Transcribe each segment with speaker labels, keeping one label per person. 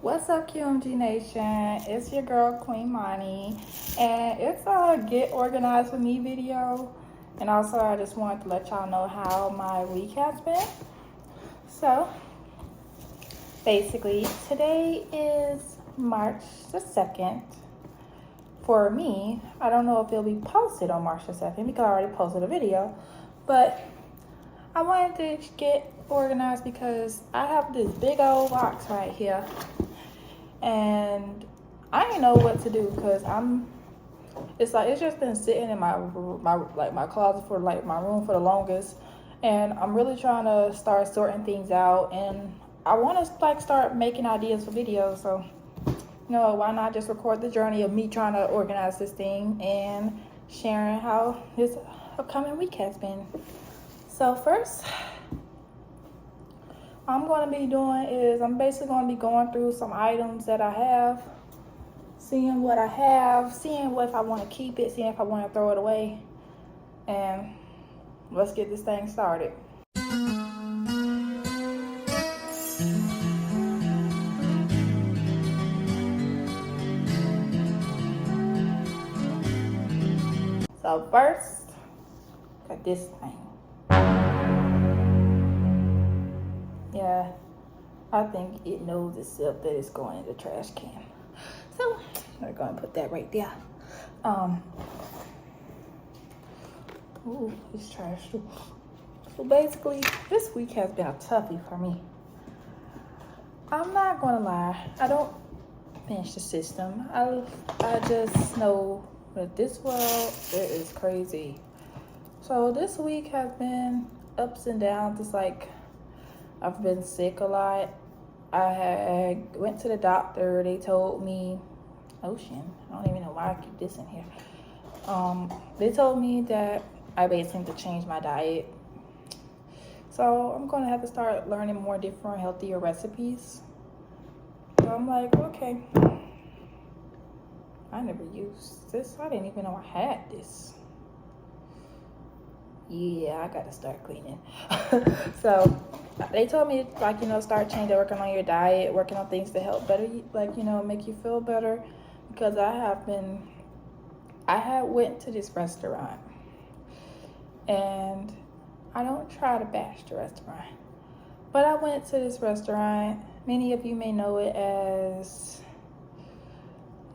Speaker 1: What's up, QMG Nation? It's your girl, Queen Mani, and it's a Get Organized With Me video. And also, I just wanted to let y'all know how my week has been. So, basically, today is March the 2nd. For me, I don't know if it'll be posted on March the 2nd because I already posted a video, but I wanted to get organized because I have this big old box right here. And I didn't know what to do because it's just been sitting in my closet for my room for the longest, and I'm really trying to start sorting things out, and I want to start making ideas for videos. So why not just record the journey of me trying to organize this thing and sharing how this upcoming week has been. So first, I'm basically going to be going through some items that I have, seeing what I have, seeing if I want to keep it, seeing if I want to throw it away, and let's get this thing started. So first, got this thing. Yeah, I think it knows itself that it's going in the trash can. So we're going to put that right there. Ooh, it's trash too. So basically, this week has been a toughie for me. I'm not gonna lie, I don't finish the system. I just know that this world, it is crazy. So this week has been ups and downs. It's like I've been sick a lot. I went to the doctor. They told me, I don't even know why I keep this in here. They told me that I basically need to change my diet. So I'm going to have to start learning more different, healthier recipes. So I'm like, okay. I never used this. I didn't even know I had this. Yeah, I got to start cleaning. So they told me start changing, working on your diet, working on things to help better, make you feel better. Because I had went to this restaurant, and I don't try to bash the restaurant, but I went to this restaurant. Many of you may know it as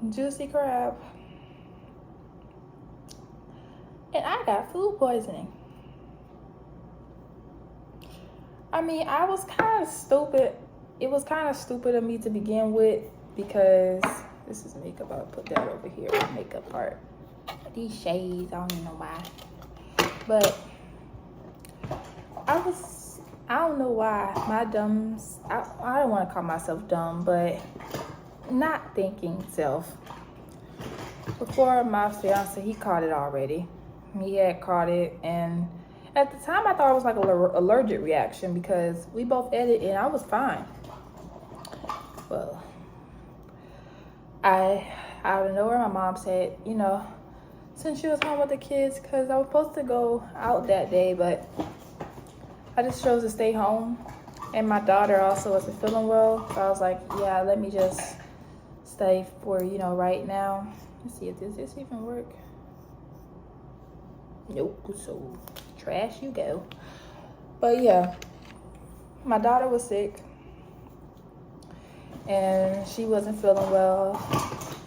Speaker 1: Juicy Crab, and I got food poisoning. I mean, I was kind of stupid. It was kind of stupid of me to begin with because this is makeup. I'll put that over here, the makeup part. These shades, I don't even know why. But I don't know why, I don't want to call myself dumb, but not thinking self. Before my fiance, he caught it already. He had caught it, and at the time I thought it was like an allergic reaction because we both ate it and I was fine. Well, out of nowhere, my mom said, since she was home with the kids, because I was supposed to go out that day, but I just chose to stay home. And my daughter also wasn't feeling well. So I was like, yeah, let me just stay for, right now. Let's see if this even work. Nope, so trash you go. But yeah, my daughter was sick. And she wasn't feeling well.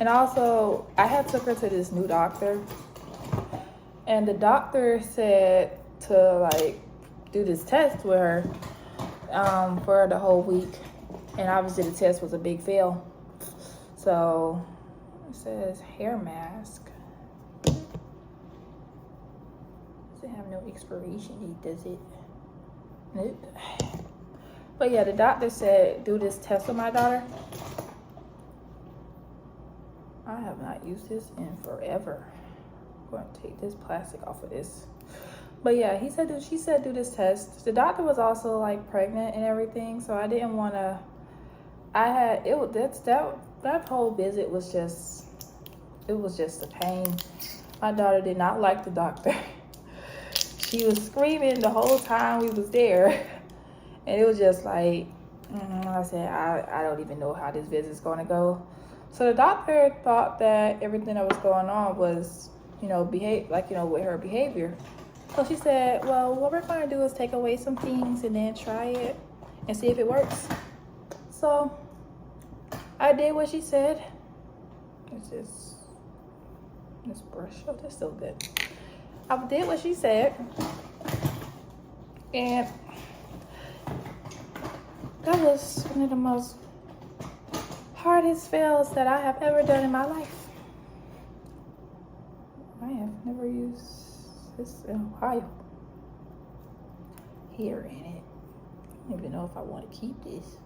Speaker 1: And also, I had took her to this new doctor. And the doctor said to do this test with her for the whole week. And obviously the test was a big fail. So it says hair mask. Doesn't have no expiration date, does it? Nope. But yeah, the doctor said do this test with my daughter. I have not used this in forever. I'm going to take this plastic off of this. But yeah, she said do this test. The doctor was also pregnant and everything, so I didn't want to. That whole visit was just a pain. My daughter did not like the doctor. She was screaming the whole time we was there, and it was just I said, I don't even know how this visit's going to go. So the doctor thought that everything that was going on was, with her behavior. So she said, well, what we're going to do is take away some things and then try it and see if it works. So I did what she said. This brush, oh, that's so good. I did what she said. And that was one of the most hardest fails that I have ever done in my life. I have never used this in a while. Hair in it. I don't even know if I want to keep this.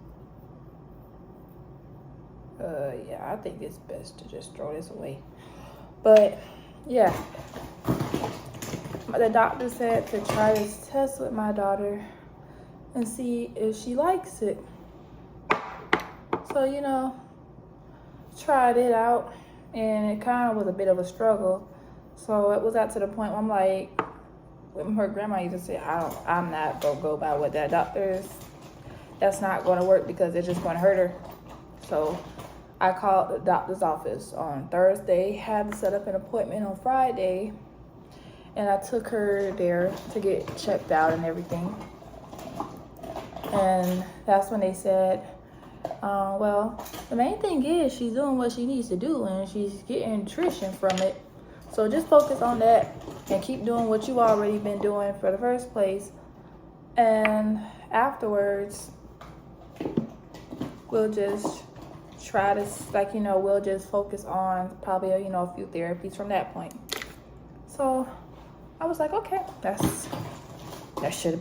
Speaker 1: Yeah, I think it's best to just throw this away. But yeah, the doctor said to try this test with my daughter and see if she likes it. So, tried it out, and it kind of was a bit of a struggle. So it was at to the point where I'm like, when her grandma used to say, I'm not gonna go by what that doctor is. That's not gonna work because it's just gonna hurt her. So I called the doctor's office on Thursday, had to set up an appointment on Friday, and I took her there to get checked out and everything. And that's when they said, well, the main thing is she's doing what she needs to do and she's getting nutrition from it. So just focus on that and keep doing what you've already been doing for the first place. And afterwards, we'll just try to, we'll just focus on probably, a few therapies from that point. So I was like, okay, I should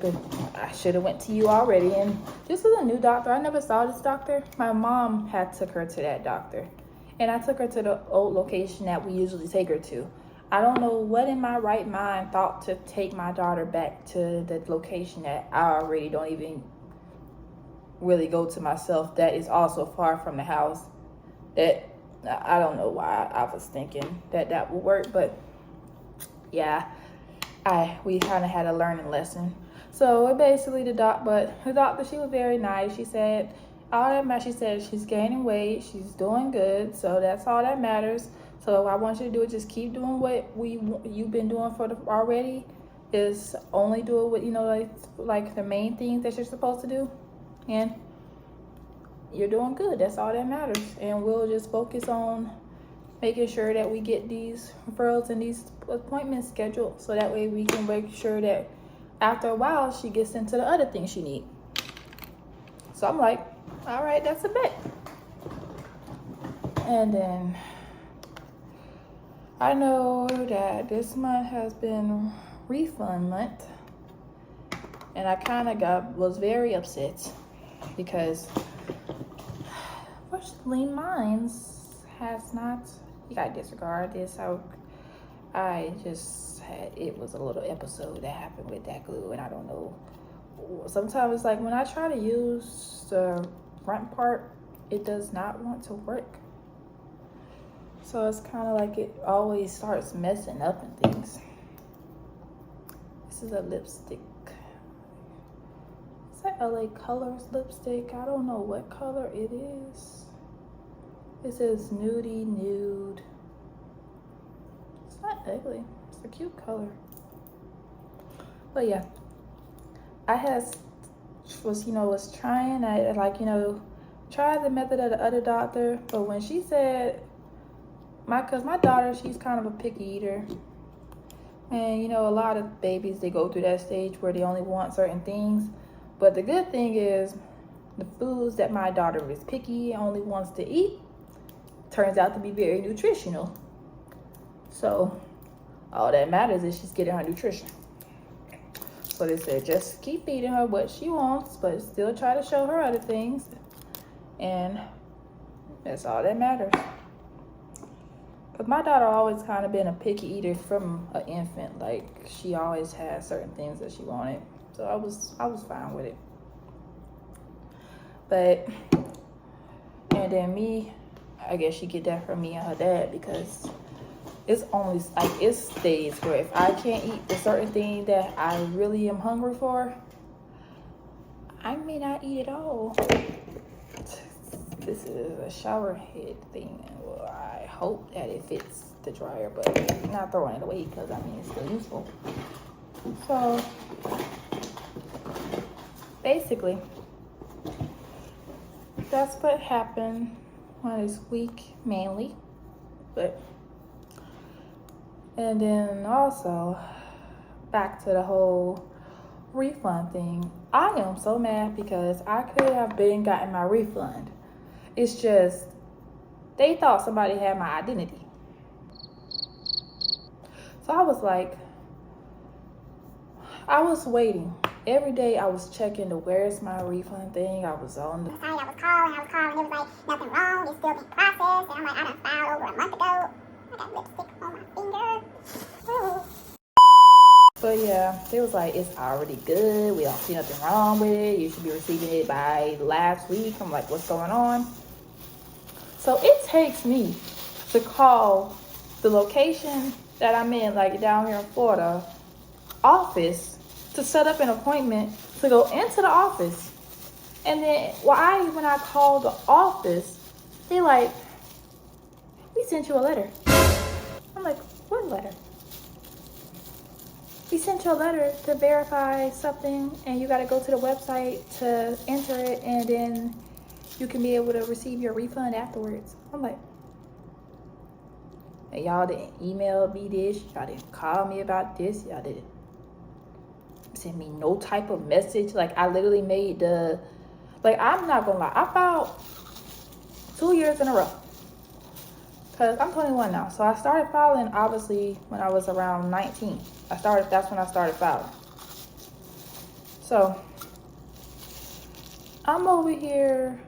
Speaker 1: have went to you already. And this was a new doctor. I never saw this doctor. My mom had took her to that doctor. And I took her to the old location that we usually take her to. I don't know what in my right mind thought to take my daughter back to the location that I already don't even really go to myself. That is also far from the house. That I don't know why I was thinking that would work. But yeah, we kind of had a learning lesson. So basically the doctor, she was very nice. She said she said she's gaining weight, she's doing good, so that's all that matters. So what I want you to do is just keep doing what you've been doing already. Is only do it with like the main things that you're supposed to do, and you're doing good. That's all that matters. And we'll just focus on making sure that we get these referrals and these appointments scheduled, so that way we can make sure that after a while she gets into the other things she needs. So I'm like, all right, that's a bet. And then I know that this month has been refund month, and I kind of was very upset because fortunately mine has not. You gotta disregard this. I just had, it was a little episode that happened with that glue, and I don't know. Sometimes it's like when I try to use the front part, it does not want to work. So it's kind of like it always starts messing up and things. This is a lipstick. It's that LA Colors lipstick. I don't know what color it is. It says nudie nude. It's not ugly. It's a cute color. But yeah, I was trying. I tried the method of the other doctor, but when she said cause my daughter, she's kind of a picky eater, and a lot of babies, they go through that stage where they only want certain things. But the good thing is the foods that my daughter is picky and only wants to eat turns out to be very nutritional. So all that matters is she's getting her nutrition. So they said just keep feeding her what she wants, but still try to show her other things, and that's all that matters. Because my daughter always kind of been a picky eater from an infant. Like, she always had certain things that she wanted. So I was fine with it. But, and then me, I guess she get that from me and her dad, because it's only, it's days where if I can't eat the certain thing that I really am hungry for, I may not eat it all. This is a shower head thing. Well, I hope that it fits the dryer, but I'm not throwing it away because I mean it's still useful. So basically, that's what happened on this week mainly. But and then also back to the whole refund thing. I am so mad because I could have been gotten my refund. It's just they thought somebody had my identity. So I was like, I was waiting. Every day I was checking the where's my refund thing. I was on the
Speaker 2: site. I was calling. It was like, nothing wrong. It's still being processed. And I'm like, I done filed over a month ago. I got lipstick on my finger.
Speaker 1: But yeah, they was like, it's already good. We don't see nothing wrong with it. You should be receiving it by last week. I'm like, what's going on? So it takes me to call the location that I'm in, like down here in Florida, office to set up an appointment to go into the office. And then when I called the office, they like, we sent you a letter. I'm like, what letter? We sent you a letter to verify something, and you got to go to the website to enter it, and then you can be able to receive your refund afterwards. I'm like, and y'all didn't email me this, y'all didn't call me about this, y'all didn't send me no type of message. Like, I literally made I'm not gonna lie, I filed 2 years in a row. Because I'm 21 now. So I started filing, obviously, when I was around 19. That's when I started filing. So I'm over here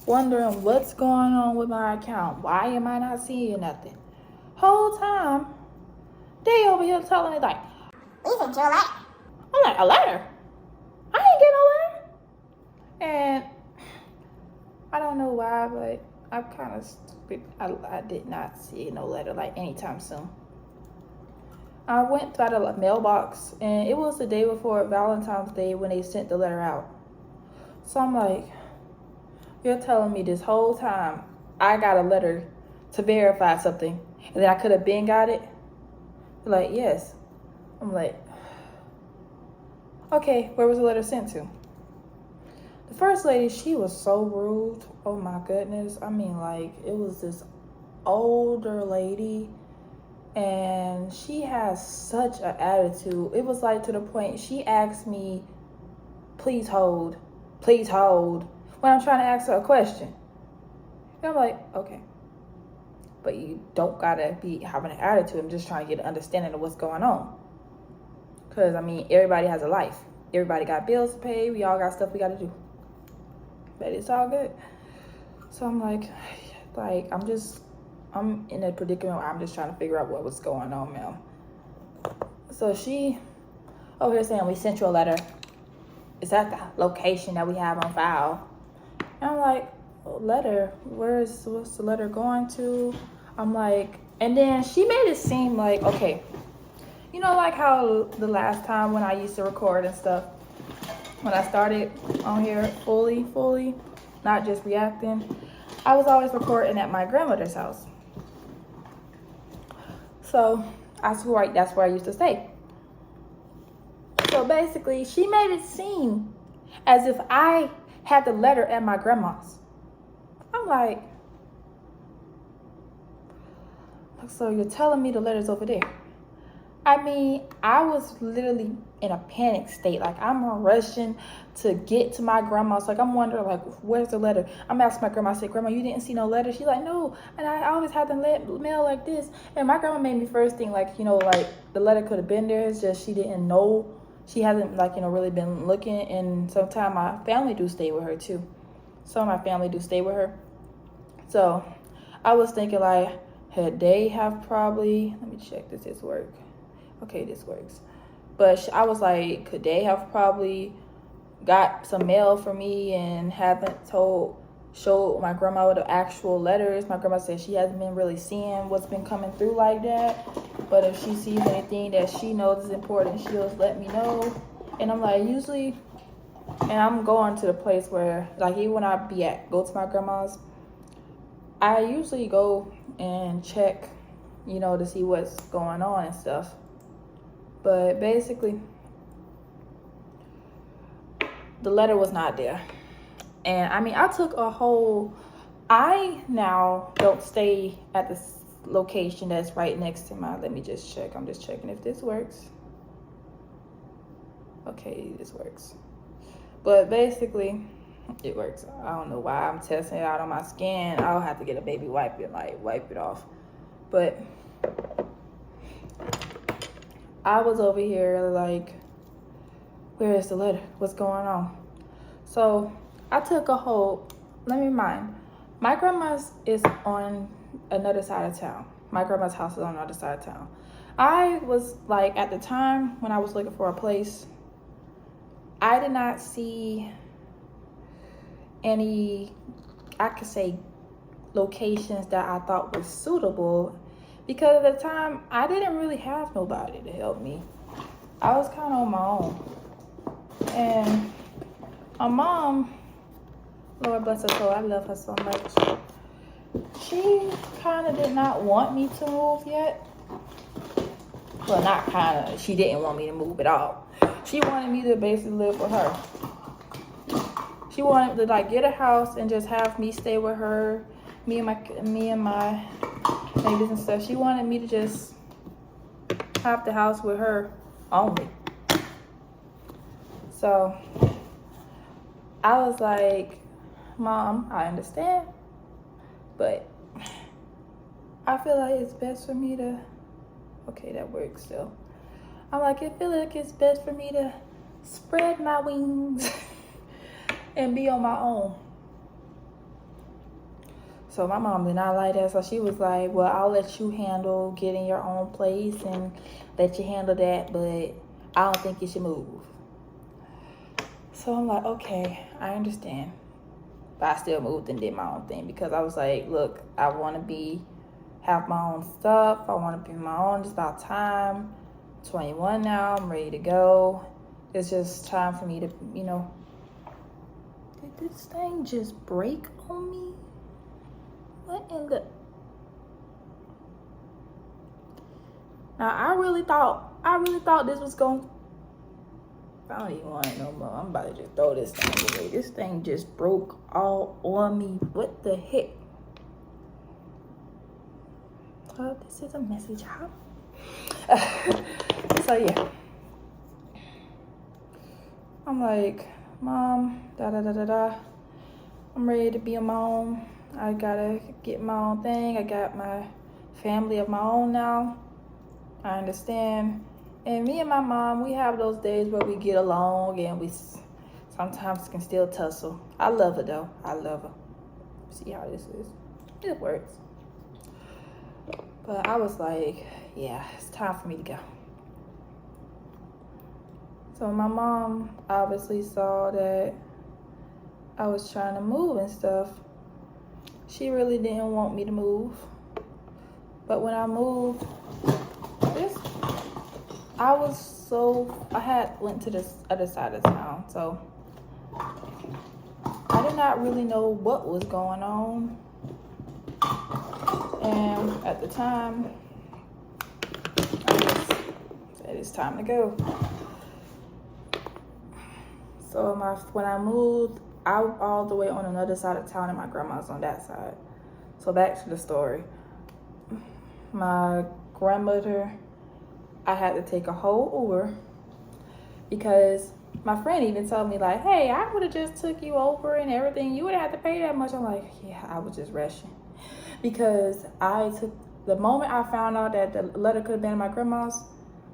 Speaker 1: wondering what's going on with my account. Why am I not seeing nothing? Whole time, they over here telling me like,
Speaker 2: we sent you a letter.
Speaker 1: I'm like, a letter? I ain't get no letter. And I don't know why, but I'm kind of stupid. I did not see no letter like anytime soon. I went to the mailbox, and it was the day before Valentine's Day when they sent the letter out. So I'm like, you're telling me this whole time I got a letter to verify something, and then I could have been got it? They're like, yes. I'm like, okay, where was the letter sent to? The first lady, she was so rude. Oh my goodness. I mean, like, it was this older lady, and she has such an attitude. It was like to the point she asked me, please hold, when I'm trying to ask her a question. And I'm like, okay, but you don't gotta be having an attitude. I'm just trying to get an understanding of what's going on. Because, I mean, everybody has a life. Everybody got bills to pay. We all got stuff we got to do. But it's all good. So I'm like, I'm in a predicament where I'm just trying to figure out what was going on, man. So she over here saying, we sent you a letter. It's at the location that we have on file. And I'm like, letter? What's the letter going to? I'm like, and then she made it seem like, okay, you know, like how the last time when I used to record and stuff, when I started on here fully, not just reacting, I was always recording at my grandmother's house. So that's where I used to stay. So basically, she made it seem as if I had the letter at my grandma's. I'm like, so you're telling me the letter's over there? I mean, I was literally in a panic state. Like, I'm rushing to get to my grandma's. Like, I'm wondering, like, where's the letter? I'm asking my grandma, I said, Grandma, you didn't see no letter? She's like, no. And I always had the mail like this. And my grandma made me first think, like, you know, like, the letter could have been there. It's just she didn't know. She hasn't, like, you know, really been looking. And sometimes my family do stay with her, too. Some of my family do stay with her. So I was thinking, like, had they have probably, let me check this work. Okay, this works. But I was like, could they have probably got some mail for me and haven't showed my grandma the actual letters? My grandma said she hasn't been really seeing what's been coming through like that. But if she sees anything that she knows is important, she'll let me know. And I'm like, usually, and and I'm going to the place where, like, even when I go to my grandma's, I usually go and check, you know, to see what's going on and stuff. But basically, the letter was not there. And I mean, I now don't stay at the location that's right next to my, let me just check. I'm just checking if this works. Okay, this works. But basically, it works. I don't know why I'm testing it out on my skin. I'll have to get a baby wipe it off. But I was over here like, where is the letter? What's going on? So I took a whole, let me remind, my grandma's is on another side of town. My grandma's house is on the other side of town. I was like, at the time when I was looking for a place, I did not see any, I could say, locations that I thought were suitable, because at the time I didn't really have nobody to help me. I was kind of on my own. And my mom, Lord bless her soul, I love her so much, she kind of did not want me to move yet. Well, not kind of, she didn't want me to move at all. She wanted me to basically live with her. She wanted to like get a house and just have me stay with her, me and my neighbors and stuff. She wanted me to just have the house with her only. So I was like, Mom, I understand, but I feel like it's best for me to, okay, that works still. I'm like, I feel like it's best for me to spread my wings and be on my own. So my mom did not like that. So she was like, well, I'll let you handle getting your own place and let you handle that, but I don't think you should move. So I'm like, okay, I understand. But I still moved and did my own thing, because I was like, look, I want to have my own stuff. I want to be my own. It's about time. 21 now. I'm ready to go. It's just time for me to, you know. Did this thing just break on me? What in the? Now I really thought this was going. I don't even want it no more. I'm about to just throw this thing away. This thing just broke all on me. What the heck? Oh, this is a message. How? So yeah, I'm like, Mom, I'm ready to be on my own. I gotta get my own thing. I got my family of my own now. I understand. And me and my mom, we have those days where we get along and we sometimes can still tussle. I love her though. I love her. See how this is. It works. But I was like, yeah, it's time for me to go. So my mom obviously saw that I was trying to move and stuff. She really didn't want me to move. But when I moved, I had went to this other side of town, so I did not really know what was going on. And at the time, I just said it's time to go. So when I moved, I was all the way on another side of town and my grandma's on that side. So back to the story. My grandmother, I had to take a whole Uber because my friend even told me like, hey, I would have just took you over and everything. You would have had to pay that much. I'm like, yeah, I was just rushing. Because the moment I found out that the letter could have been at my grandma's,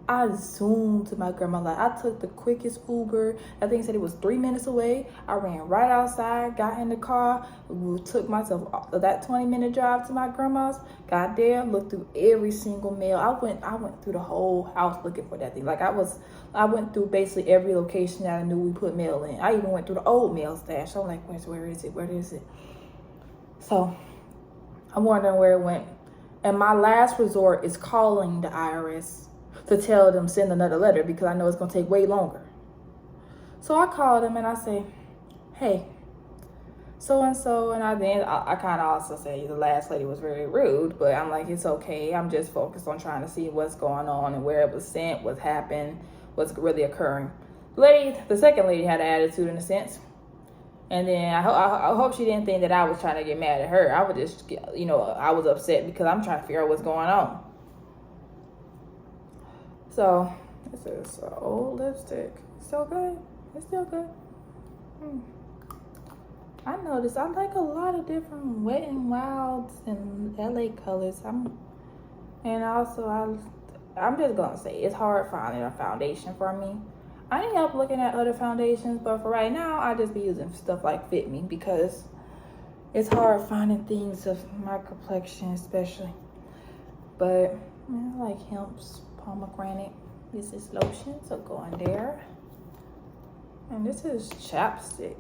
Speaker 1: I zoomed to my grandma. Like, I took the quickest Uber. I think it said it was 3 minutes away. I ran right outside, got in the car, took myself that 20-minute drive to my grandma's, got there, looked through every single mail. I went through the whole house looking for that thing. Like, I went through basically every location that I knew we put mail in. I even went through the old mail stash. I'm like, where is it? So I'm wondering where it went. And my last resort is calling the IRS to tell them send another letter, because I know it's going to take way longer. So I called him and I say, hey, so-and-so, and I kind of also say the last lady was very rude, but I'm like, it's okay. I'm just focused on trying to see what's going on and where it was sent, what happened, what's really occurring. The second lady had an attitude in a sense. And then I hope she didn't think that I was trying to get mad at her. I was just, I was upset because I'm trying to figure out what's going on. So, this is an old lipstick. Still good. It's still good. I noticed I like a lot of different Wet n Wilds and LA colors. I'm just gonna say it's hard finding a foundation for me. I need help looking at other foundations, but for right now, I just be using stuff like Fit Me because it's hard finding things of my complexion, especially. But I like Hemp's pomegranate. This is lotion, so go in there. And this is chapstick.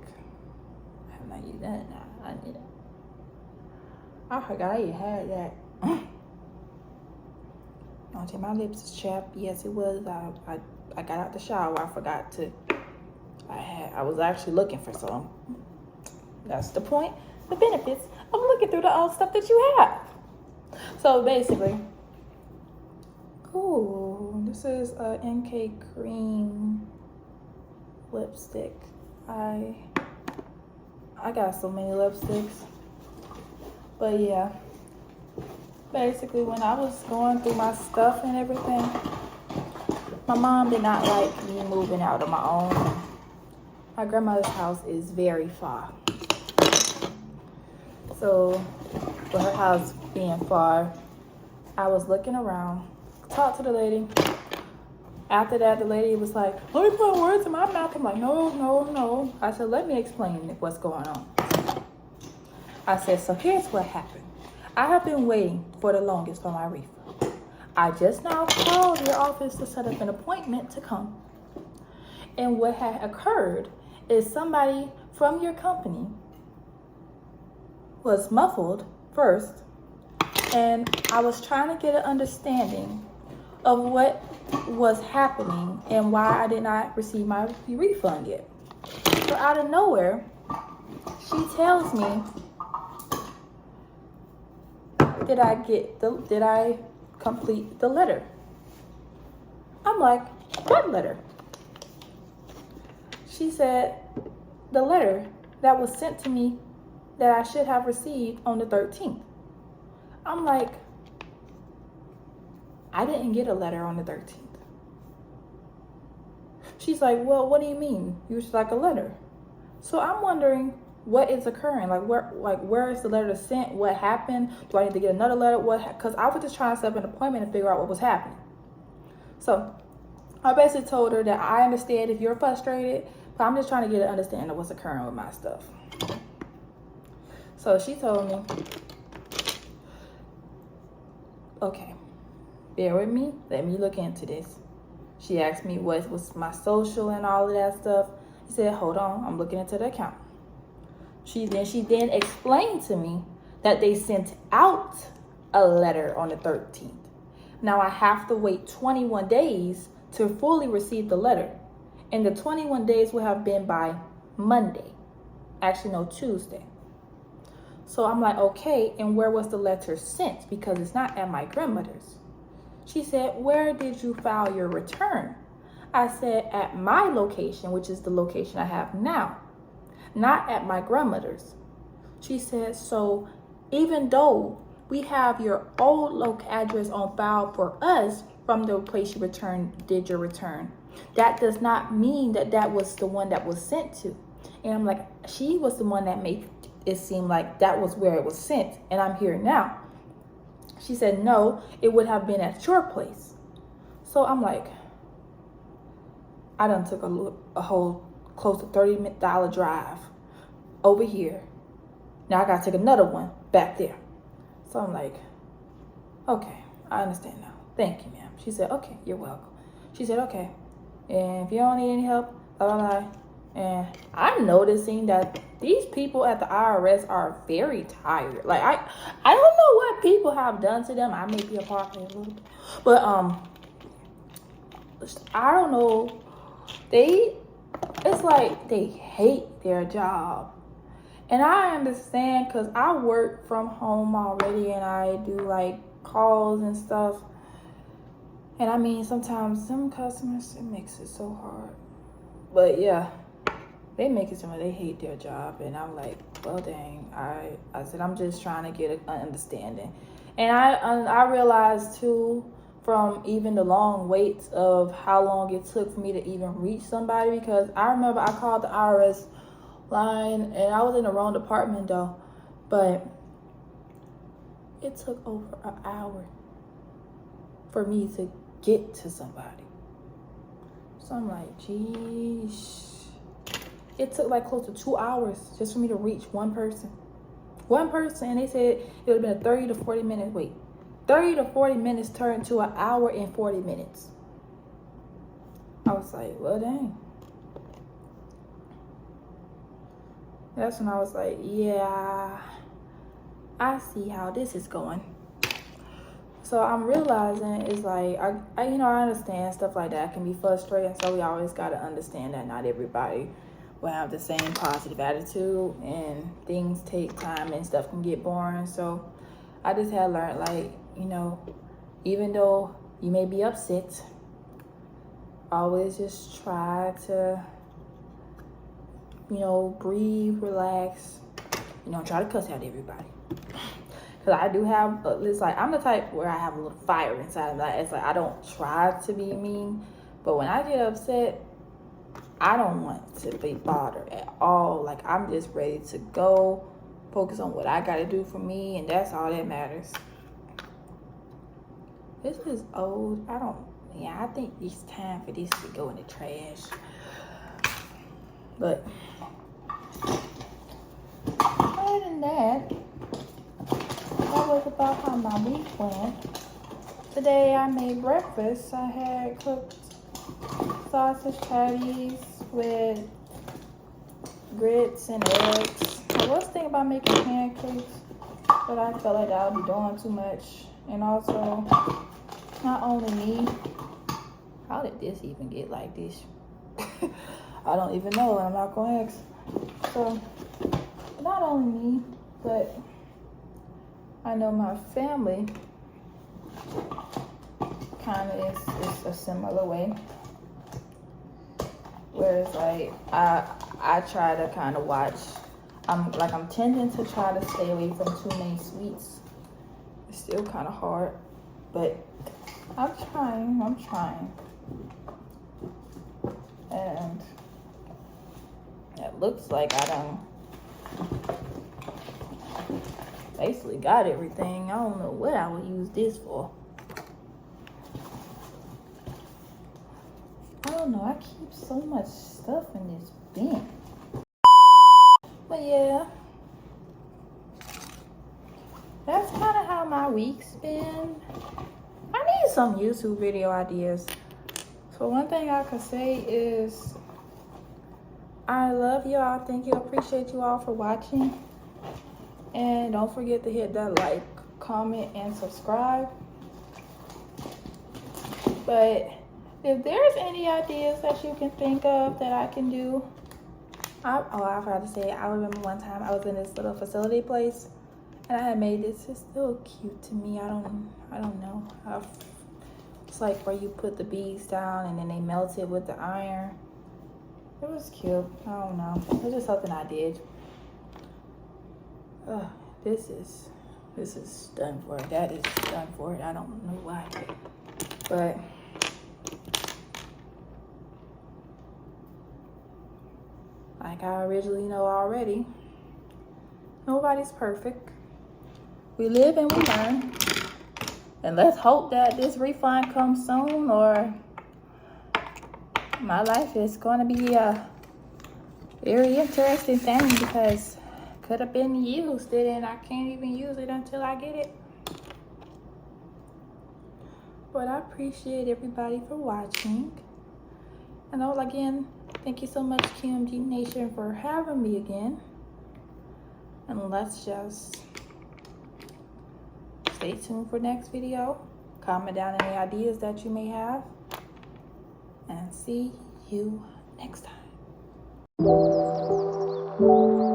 Speaker 1: I have not used that now. I need it. I forgot I even had that. Okay, my lips is chapped. Yes, it was. I got out the shower. I forgot to. I was actually looking for some. That's the point. The benefits of looking through the old stuff that you have. So basically, ooh, this is a NK cream lipstick. I got so many lipsticks, but yeah. Basically, when I was going through my stuff and everything, my mom did not like me moving out on my own. My grandmother's house is very far. So, with her house being far, I was looking around, talked to the lady. After that, the lady was like, let me put words in my mouth. I'm like, no. I said, let me explain what's going on. I said, so here's what happened. I have been waiting for the longest for my refund. I just now called your office to set up an appointment to come. And what had occurred is somebody from your company was muffled first, and I was trying to get an understanding of what was happening and why I did not receive my refund yet. So out of nowhere, she tells me, did I complete the letter? I'm like, what letter? She said, the letter that was sent to me that I should have received on the 13th. I'm like, I didn't get a letter on the 13th. She's like, well, what do you mean? You should like a letter. So I'm wondering what is occurring. Where is the letter sent? What happened? Do I need to get another letter? Because I was just trying to set up an appointment and figure out what was happening. So I basically told her that I understand if you're frustrated, but I'm just trying to get an understanding of what's occurring with my stuff. So she told me, okay, bear with me. Let me look into this. She asked me what was my social and all of that stuff. He said, hold on, I'm looking into the account. She then explained to me that they sent out a letter on the 13th. Now I have to wait 21 days to fully receive the letter. And the 21 days will have been by Monday. Actually, no, Tuesday. So I'm like, okay, and where was the letter sent? Because it's not at my grandmother's. She said, where did you file your return? I said, at my location, which is the location I have now, not at my grandmother's. She said, so even though we have your old address on file for us from the place you did your return, that does not mean that was the one that was sent to. And I'm like, she was the one that made it seem like that was where it was sent, and I'm here now. She said, no, it would have been at your place. So I'm like, I done took a whole close to $30 drive over here. Now I gotta take another one back there. So I'm like, okay, I understand now. Thank you, ma'am. She said, okay, you're welcome. She said, okay, and if you don't need any help, blah, blah, blah. And I'm noticing that these people at the IRS are very tired. Like, I don't know what people have done to them. I may be a part of it a little bit. But, I don't know. They it's like they hate their job. And I understand because I work from home already and I do like calls and stuff. And I mean, sometimes some customers, it makes it so hard. But yeah, they make it so much they hate their job. And I'm like, well, dang. I said, I'm just trying to get an understanding. And I realized too, from even the long waits of how long it took for me to even reach somebody, because I remember I called the IRS line and I was in the wrong department though, but it took over an hour for me to get to somebody. So I'm like, geez, it took like close to 2 hours just for me to reach one person, and they said it would have been a 30 to 40 minute wait. 30 to 40 minutes turned to an hour and 40 minutes. I was like, well, dang. That's when I was like, yeah, I see how this is going. So I'm realizing it's like, I understand stuff like that can be frustrating. So we always got to understand that not everybody will have the same positive attitude and things take time and stuff can get boring. So I just had learned, like, even though you may be upset, always just try to, breathe, relax, try to cuss out everybody. Because I do have, it's like, I'm the type where I have a little fire inside of that. It's like, I don't try to be mean, but when I get upset, I don't want to be bothered at all. Like, I'm just ready to go, focus on what I got to do for me, and that's all that matters. This is old. I think it's time for this to go in the trash. But other than that was about how my week went. Today I made breakfast. I had cooked sausage patties with grits and eggs. I was thinking about making pancakes, but I felt like I would be doing too much. And also, not only me, how did this even get like this? I don't even know, and I'm not gonna ask. So, not only me, but I know my family kind of is a similar way. Whereas, like, I try to kind of watch. I'm tending to try to stay away from too many sweets. It's still kind of hard, but I'm trying. And it looks like I done basically got everything. I don't know what I would use this for. I don't know. I keep so much stuff in this bin. But yeah, that's kind of how my week's been. I need some YouTube video ideas. So one thing I could say is I love y'all. Thank you. Appreciate you all for watching. And don't forget to hit that like, comment, and subscribe. But if there's any ideas that you can think of that I can do, I forgot to say, I remember one time I was in this little facility place and I had made this. It's still cute to me. I don't know. It's like where you put the beads down and then they melt it with the iron. It was cute. I don't know. It's just something I did. This is done for it. That is done for it. I don't know why. But like I originally know already, nobody's perfect. We live and we learn. And let's hope that this refund comes soon, or my life is going to be a very interesting thing, because could have been used it and I can't even use it until I get it. But I appreciate everybody for watching. And again, thank you so much, QMG Nation, for having me again. And let's just stay tuned for next video. Comment down any ideas that you may have. And see you next time.
Speaker 2: Thank